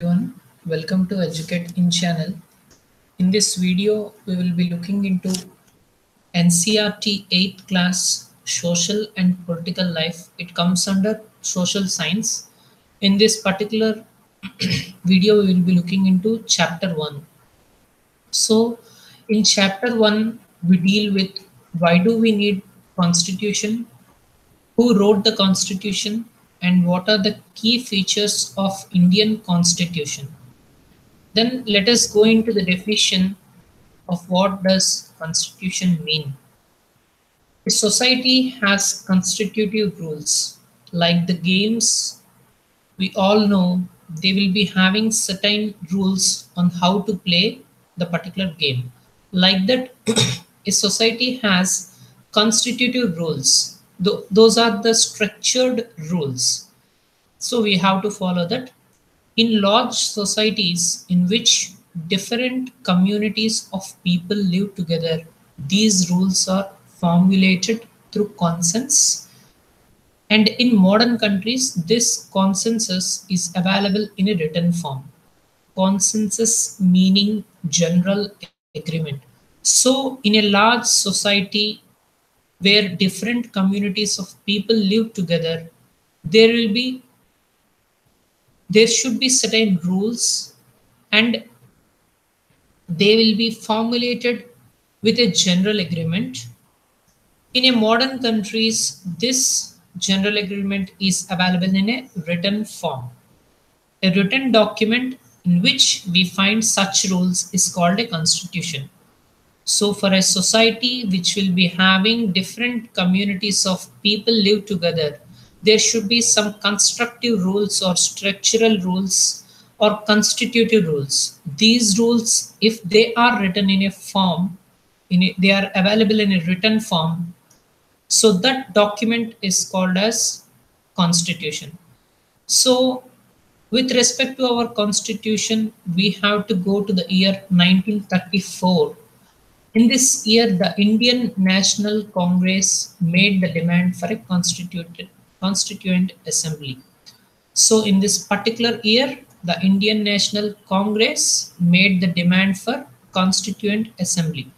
Everyone, welcome to Educate in channel. In this video, we will be looking into NCERT 8th class Social and Political Life. It comes under Social Science. In this particular video, we will be looking into Chapter 1. So, in Chapter 1, we deal with why do we need Constitution, who wrote the Constitution, and what are the key features of Indian Constitution. Then let us go into the definition of what does constitution mean. A society has constitutive rules. Like the games, we all know they will be having certain rules on how to play the particular game. Like that, a society has constitutive rules. Those are the structured rules. So we have to follow that. In large societies in which different communities of people live together, these rules are formulated through consensus. And in modern countries, this consensus is available in a written form. Consensus meaning general agreement. So, in a large society where different communities of people live together, there will be there should be certain rules and they will be formulated with a general agreement. In a modern countries, this general agreement is available in a written form. A written document in which we find such rules is called a constitution. So for a society which will be having different communities of people live together, there should be some constructive rules or structural rules or constitutive rules. These rules, if they are written in a form, they are available in a written form, so that document is called as constitution. So with respect to our constitution, we have to go to the year 1934. In this year, the Indian National Congress made the demand for a constituent assembly. So in this particular year, the Indian National Congress made the demand for constituent assembly.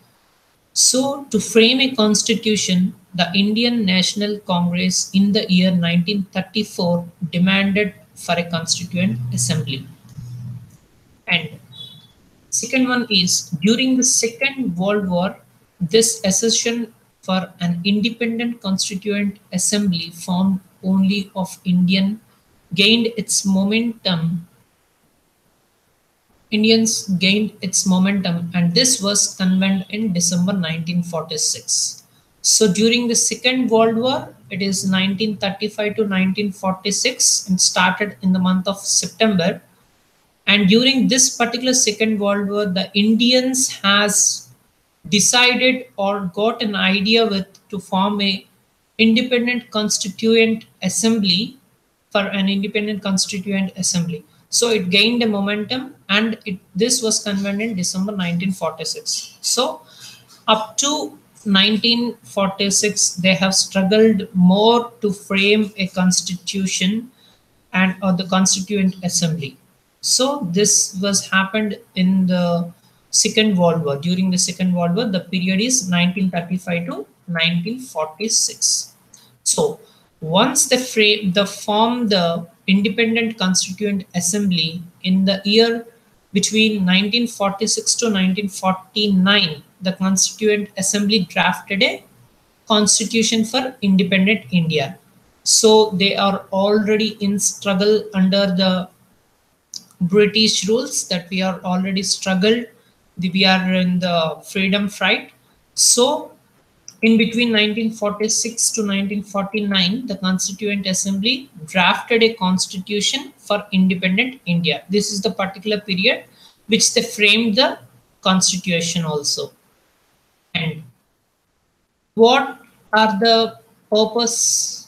So to frame a constitution, the Indian National Congress in the year 1934 demanded for a constituent assembly. And second one is during the Second World War, this assertion for an independent constituent assembly formed only of Indian gained its momentum. Indians gained its momentum, and this was convened in December 1946. So during the Second World War, it is 1935 to 1946 and started in the month of September. And during this particular Second World War, the Indians has decided or got an idea with to form a independent constituent assembly for an independent constituent assembly. So it gained a momentum and this was convened in December 1946. So up to 1946, they have struggled more to frame a constitution and or the constituent assembly. So this was happened in the Second World War. During the Second World War, the period is 1935 to 1946. So once they formed the independent constituent assembly in the year between 1946 to 1949, the constituent assembly drafted a constitution for independent India. So they are already in struggle under the British rules, that we are already struggled, we are in the freedom fight. So in between 1946 to 1949, the Constituent Assembly drafted a constitution for independent India. This is the particular period which they framed the constitution also. And what are the purposes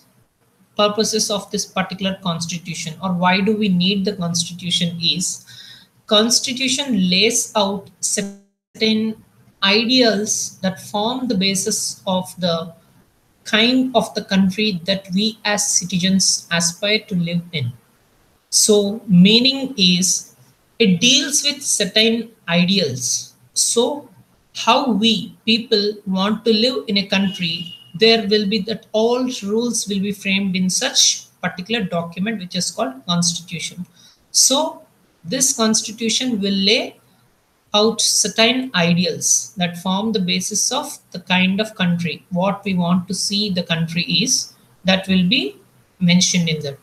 of this particular constitution, or why do we need the constitution is, constitution lays out certain ideals that form the basis of the kind of the country that we as citizens aspire to live in. So meaning is It deals with certain ideals. So, how we people want to live in a country, there will be that all rules will be framed in such particular document which is called Constitution. So, this Constitution will lay out certain ideals that form the basis of the kind of country what we want to see the country is, that will be mentioned in that.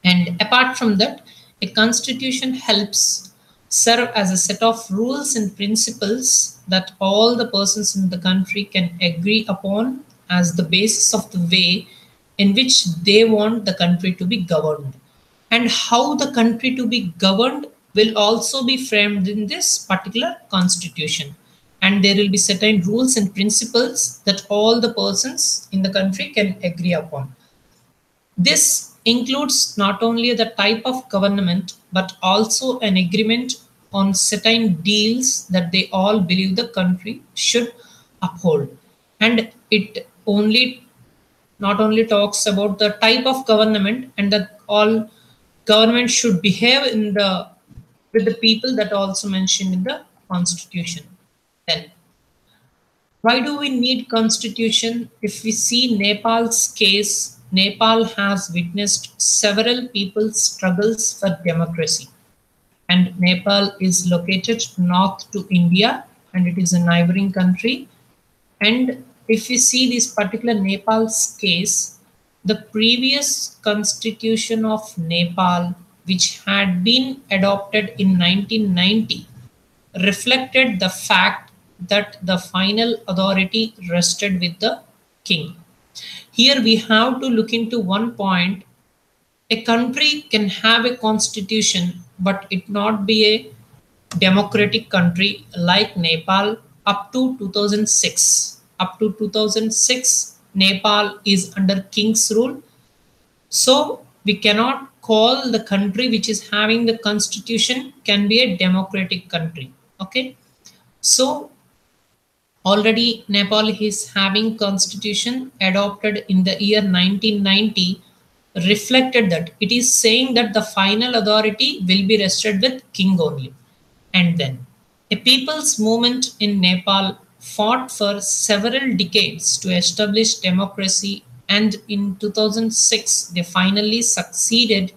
And apart from that, a constitution helps serve as a set of rules and principles that all the persons in the country can agree upon as the basis of the way in which they want the country to be governed. And how the country to be governed will also be framed in this particular constitution. And there will be certain rules and principles that all the persons in the country can agree upon. This includes not only the type of government but also an agreement on certain deals that they all believe the country should uphold. And it only not only talks about the type of government and that all government should behave in the with the people that also mentioned in the constitution. Then why do we need constitution? If we see Nepal's case, Nepal has witnessed several people's struggles for democracy. And Nepal is located north to India and it is a neighboring country. And if we see this particular Nepal's case, the previous constitution of Nepal, which had been adopted in 1990, reflected the fact that the final authority rested with the king. Here we have to look into one point. A country can have a constitution, but it not be a democratic country like Nepal up to 2006. Up to 2006, Nepal is under king's rule. So we cannot call the country which is having the constitution can be a democratic country. Okay. So already Nepal is having constitution adopted in the year 1990 reflected that it is saying that the final authority will be rested with king only. And then a people's movement in Nepal fought for several decades to establish democracy, and in 2006 they finally succeeded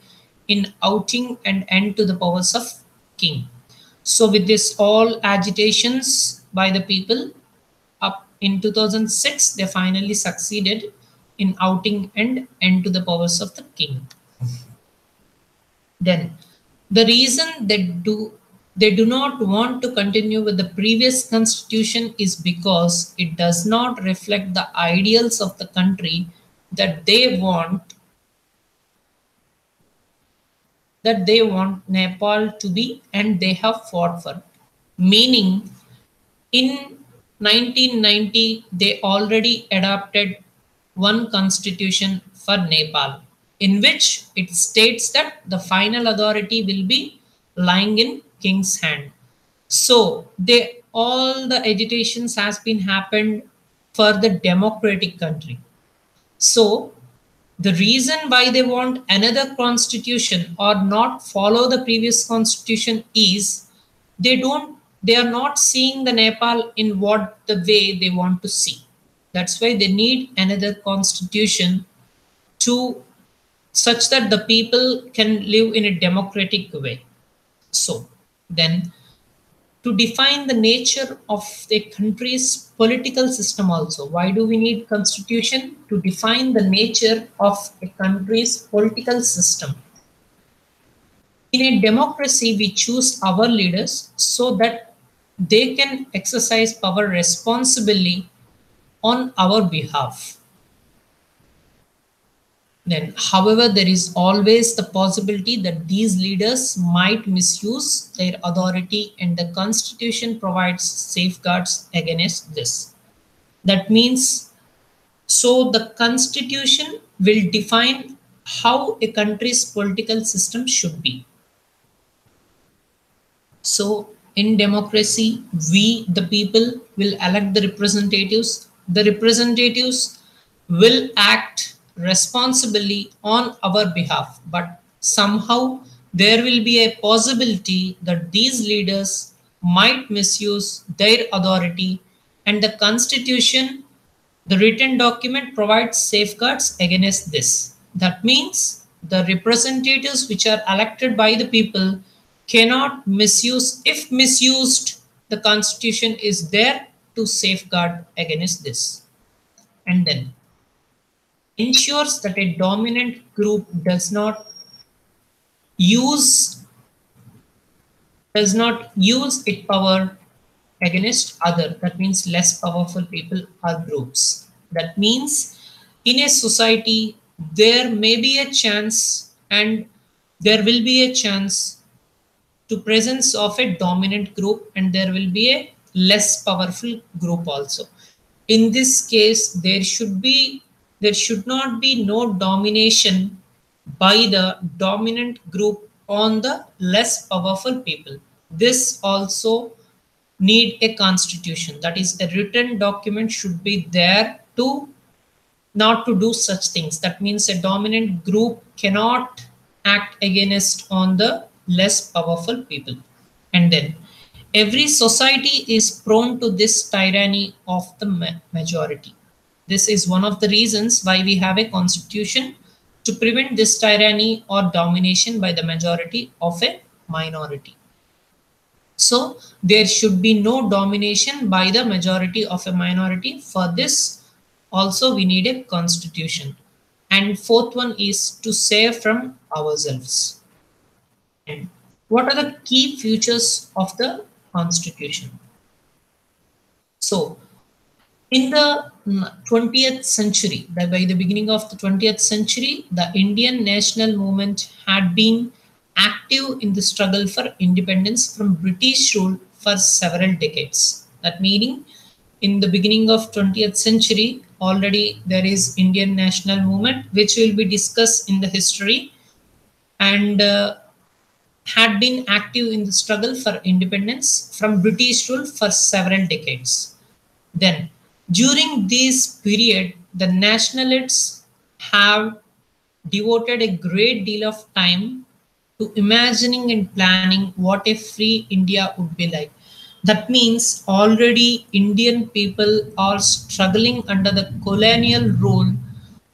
in outing an end to the powers of king. So with this all agitations by the people, up in 2006 they finally succeeded in outing and end to the powers of the king. Then the reason they do not want to continue with the previous constitution is because it does not reflect the ideals of the country that they want Nepal to be, and they have fought for. Meaning in 1990 they already adopted one constitution for Nepal, in which it states that the final authority will be lying in king's hand. So they all the agitations has been happened for the democratic country. So the reason why they want another constitution or not follow the previous constitution is they are not seeing the Nepal in what the way they want to see. That's why they need another constitution to such that the people can live in a democratic way. So then to define the nature of a country's political system also, why do we need constitution? To define the nature of a country's political system. In a democracy we choose our leaders so that they can exercise power responsibly on our behalf. Then, however, there is always the possibility that these leaders might misuse their authority, and the Constitution provides safeguards against this. That means, so the Constitution will define how a country's political system should be. So, in democracy, we, the people, will elect the representatives. The representatives will act responsibly on our behalf, but somehow there will be a possibility that these leaders might misuse their authority, and the constitution, the written document, provides safeguards against this. That means the representatives which are elected by the people cannot misuse. If misused, the constitution is there to safeguard against this. And then ensures that a dominant group use does not use its power against other, that means less powerful people or groups. That means in a society there may be a chance, and there will be a chance to presence of a dominant group, and there will be a less powerful group also. In this case there should not be no domination by the dominant group on the less powerful people. This also need a constitution, that is a written document should be there to not to do such things. That means a dominant group cannot act against on the less powerful people. And then every society is prone to this tyranny of the majority. This is one of the reasons why we have a constitution, to prevent this tyranny or domination by the majority of a minority. So there should be no domination by the majority of a minority. For this also we need a constitution. And fourth one is to save from ourselves. And what are the key features of the constitution? So in the 20th century, by the beginning of the 20th century, the Indian national movement had been active in the struggle for independence from British rule for several decades. That meaning in the beginning of 20th century, already there is Indian national movement, which will be discussed in the history, and had been active in the struggle for independence from British rule for several decades. Then during this period, the nationalists have devoted a great deal of time to imagining and planning what a free India would be like. That means already Indian people are struggling under the colonial rule.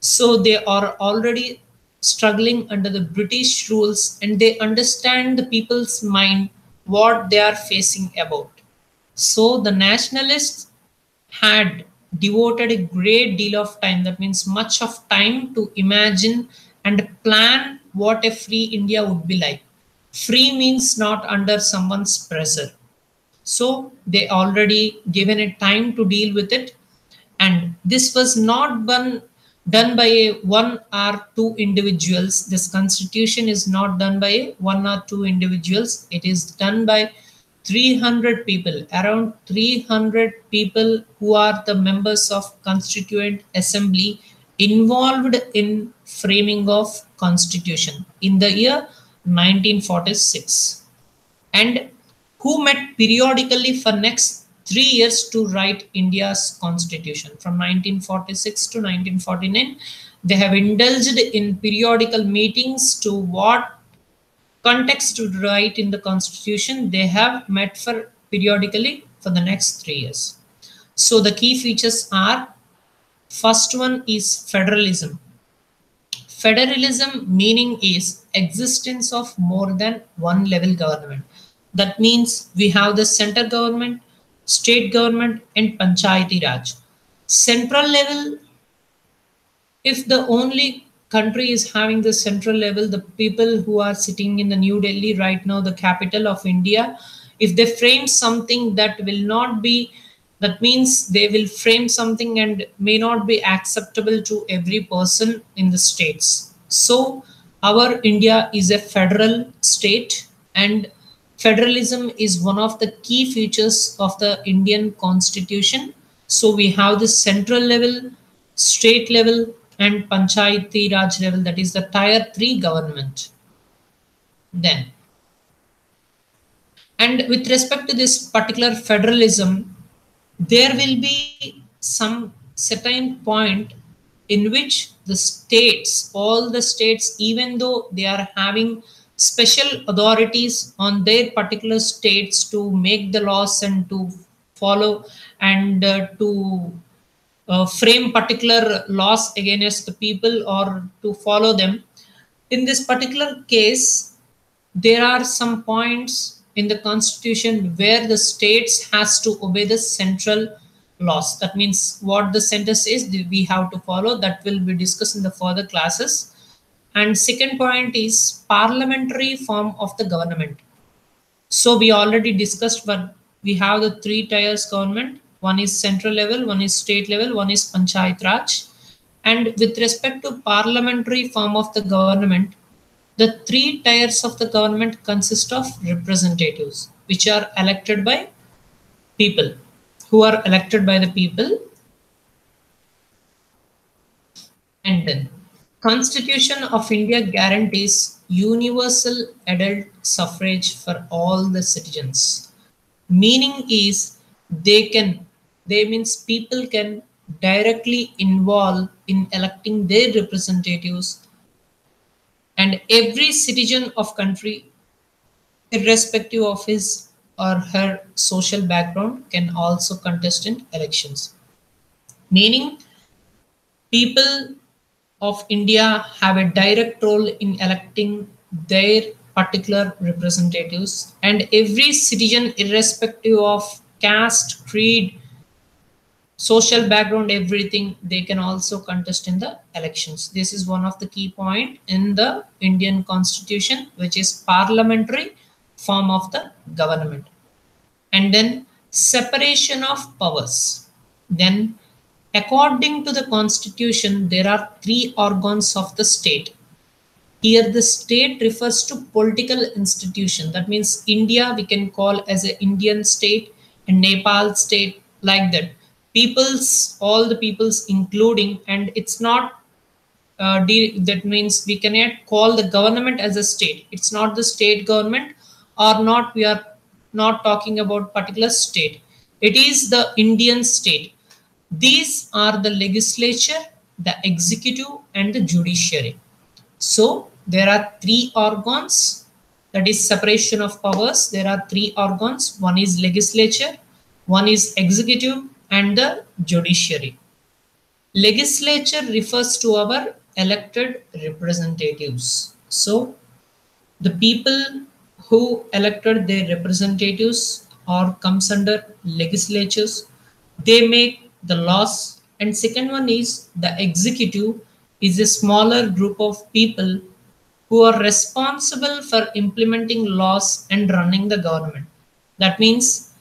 So they are already struggling under the British rules, and they understand the people's mind, what they are facing about. So the nationalists had devoted a great deal of time, that means much of time, to imagine and plan what a free India would be like. Free means not under someone's pressure. So they already given a time to deal with it. And this was not done by one or two individuals. This constitution is not done by one or two individuals. It is done by 300 people, around 300 people who are the members of Constituent Assembly involved in framing of constitution in the year 1946, and who met periodically for next 3 years to write India's constitution. From 1946 to 1949, they have indulged in periodical meetings to what context to write in the constitution. They have met for periodically for the next 3 years. So the key features are, first one is federalism. Federalism meaning is existence of more than one level government. That means we have the center government, state government, and Panchayati Raj. Central level, if the only country is having the central level, the people who are sitting in the New Delhi right now, the capital of India, if they frame something that will not be, that means they will frame something and may not be acceptable to every person in the states. So our India is a federal state, and federalism is one of the key features of the Indian constitution. So we have the central level, state level, and Panchayati Raj level, that is the tier 3 government. Then, and with respect to this particular federalism, there will be some certain point in which the states, all the states, even though they are having special authorities on their particular states to make the laws and to follow and to frame particular laws against the people or to follow them. In this particular case, there are some points in the constitution where the states has to obey the central laws. That means what the center says we have to follow. That will be discussed in the further classes. And second point is parliamentary form of the government. So we already discussed, but we have the three tiers government. One is central level, one is state level, one is panchayat raj. And with respect to parliamentary form of the government, the three tiers of the government consist of representatives, which are elected by people, who are elected by the people. And then Constitution of India guarantees universal adult suffrage for all the citizens. Meaning is they means people can directly involve in electing their representatives, and every citizen of country, irrespective of his or her social background, can also contest in elections. Meaning people of India have a direct role in electing their particular representatives, and every citizen, irrespective of caste, creed, social background, everything, they can also contest in the elections. This is one of the key point in the Indian Constitution, which is parliamentary form of the government. And then separation of powers. Then according to the Constitution, there are three organs of the state. Here the state refers to political institution. That means India we can call as an Indian state and Nepal state, like that. Peoples, all the peoples including, and it's not that means we cannot call the government as a state. It's not the state government or not. We are not talking about particular state. It is the Indian state. These are the legislature, the executive, and the judiciary. So there are three organs, that is separation of powers. There are three organs. One is legislature, one is executive, and the judiciary. Legislature refers to our elected representatives. So the people who elected their representatives or comes under legislatures, they make the laws. And second one is the executive, is a smaller group of people who are responsible for implementing laws and running the government. That means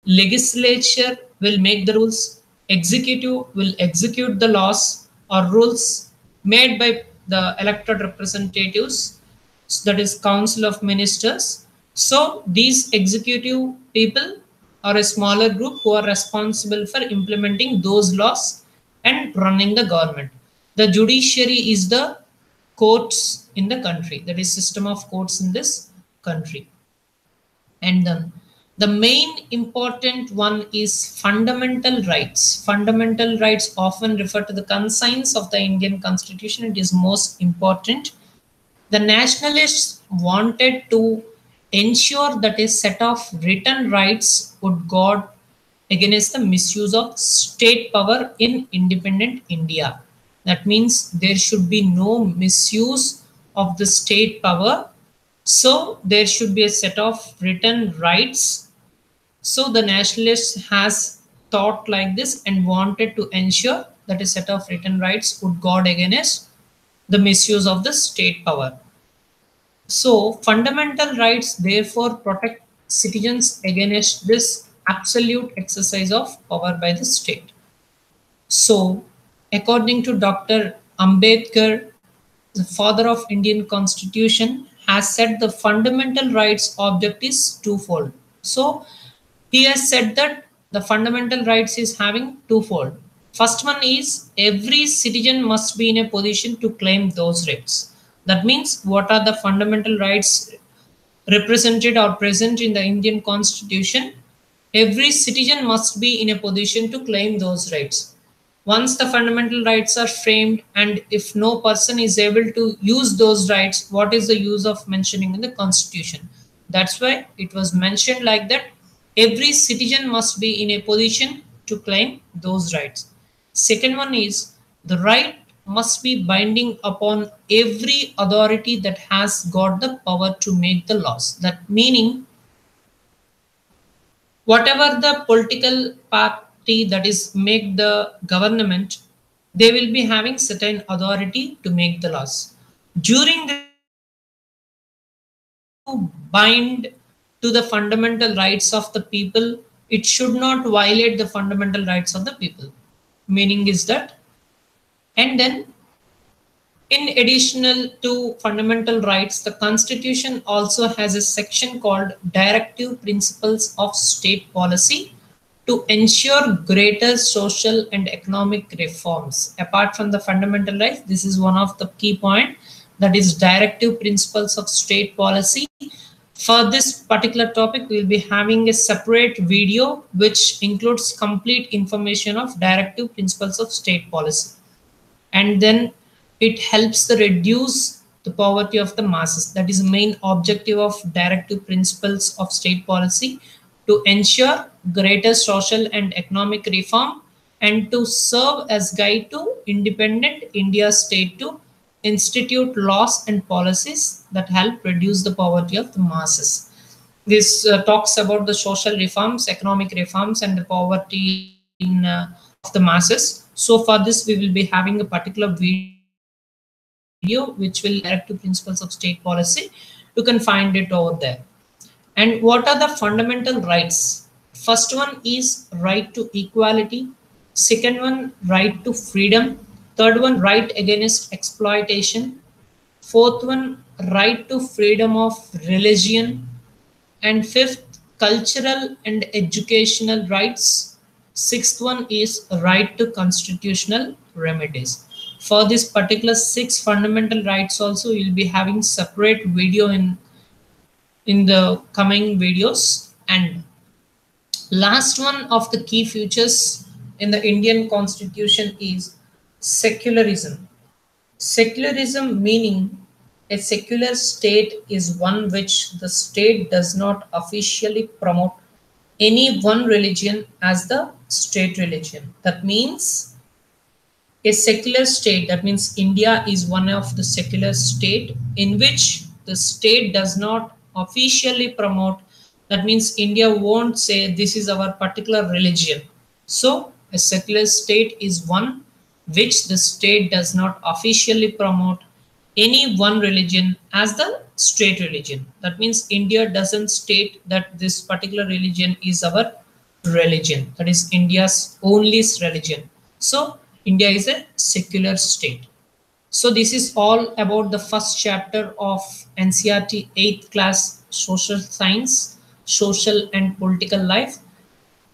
legislature will make the rules, executive will execute the laws or rules made by the elected representatives, so that is council of ministers. So these executive people are a smaller group who are responsible for implementing those laws and running the government. The judiciary is the courts in the country, that is system of courts in this country. And then the main important one is fundamental rights. Fundamental rights often refer to the conscience of the Indian Constitution. It is most important. The nationalists wanted to ensure that a set of written rights would guard against the misuse of state power in independent India. That means there should be no misuse of the state power. So there should be a set of written rights. So the nationalists has thought like this and wanted to ensure that a set of written rights would guard against the misuse of the state power. So fundamental rights therefore protect citizens against this absolute exercise of power by the state. So according to Dr. Ambedkar, the father of Indian Constitution, has said the fundamental rights object is twofold. So he has said that the fundamental rights is having twofold. First one is every citizen must be in a position to claim those rights. That means what are the fundamental rights represented or present in the Indian Constitution? Every citizen must be in a position to claim those rights. Once the fundamental rights are framed, and if no person is able to use those rights, what is the use of mentioning in the constitution? That's why it was mentioned like that. Every citizen must be in a position to claim those rights. Second one is the right must be binding upon every authority that has got the power to make the laws. That meaning whatever the political party that is make the government, they will be having certain authority to make the laws. During this process, they have to bind to the fundamental rights of the people. It should not violate the fundamental rights of the people. Meaning is that, and then in additional to fundamental rights, the Constitution also has a section called Directive Principles of State Policy to ensure greater social and economic reforms. Apart from the fundamental rights, this is one of the key points, that is Directive Principles of State Policy. For this particular topic, we will be having a separate video which includes complete information of Directive Principles of State Policy. And then it helps to reduce the poverty of the masses. That is the main objective of Directive Principles of State Policy, to ensure greater social and economic reform and to serve as guide to independent India state to institute laws and policies that help reduce the poverty of the masses. This talks about the social reforms, economic reforms, and the poverty in of the masses. So for this, we will be having a particular video which will direct to principles of state policy. You can find it over there. And what are the fundamental rights? First one is right to equality. Second one, right to freedom. Third one, right against exploitation. Fourth one, right to freedom of religion. And fifth, cultural and educational rights. Sixth one is right to constitutional remedies. For this particular 6 fundamental rights also, we'll be having separate video in the coming videos. And last one of the key features in the Indian Constitution is secularism. Secularism meaning a secular state is one which the state does not officially promote any one religion as the state religion. That means a secular state, that means India is one of the secular state in which the state does not officially promote. That means India won't say this is our particular religion. So a secular state is one which the state does not officially promote any one religion as the state religion. That means India doesn't state that this particular religion is our religion. That is India's only religion. So India is a secular state. So this is all about the first chapter of NCERT 8th class social science, social and political life.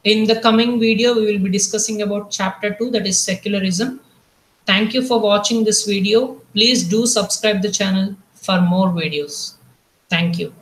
In the coming video, we will be discussing about chapter 2, that is secularism. Thank you for watching this video. Please do subscribe the channel for more videos. Thank you.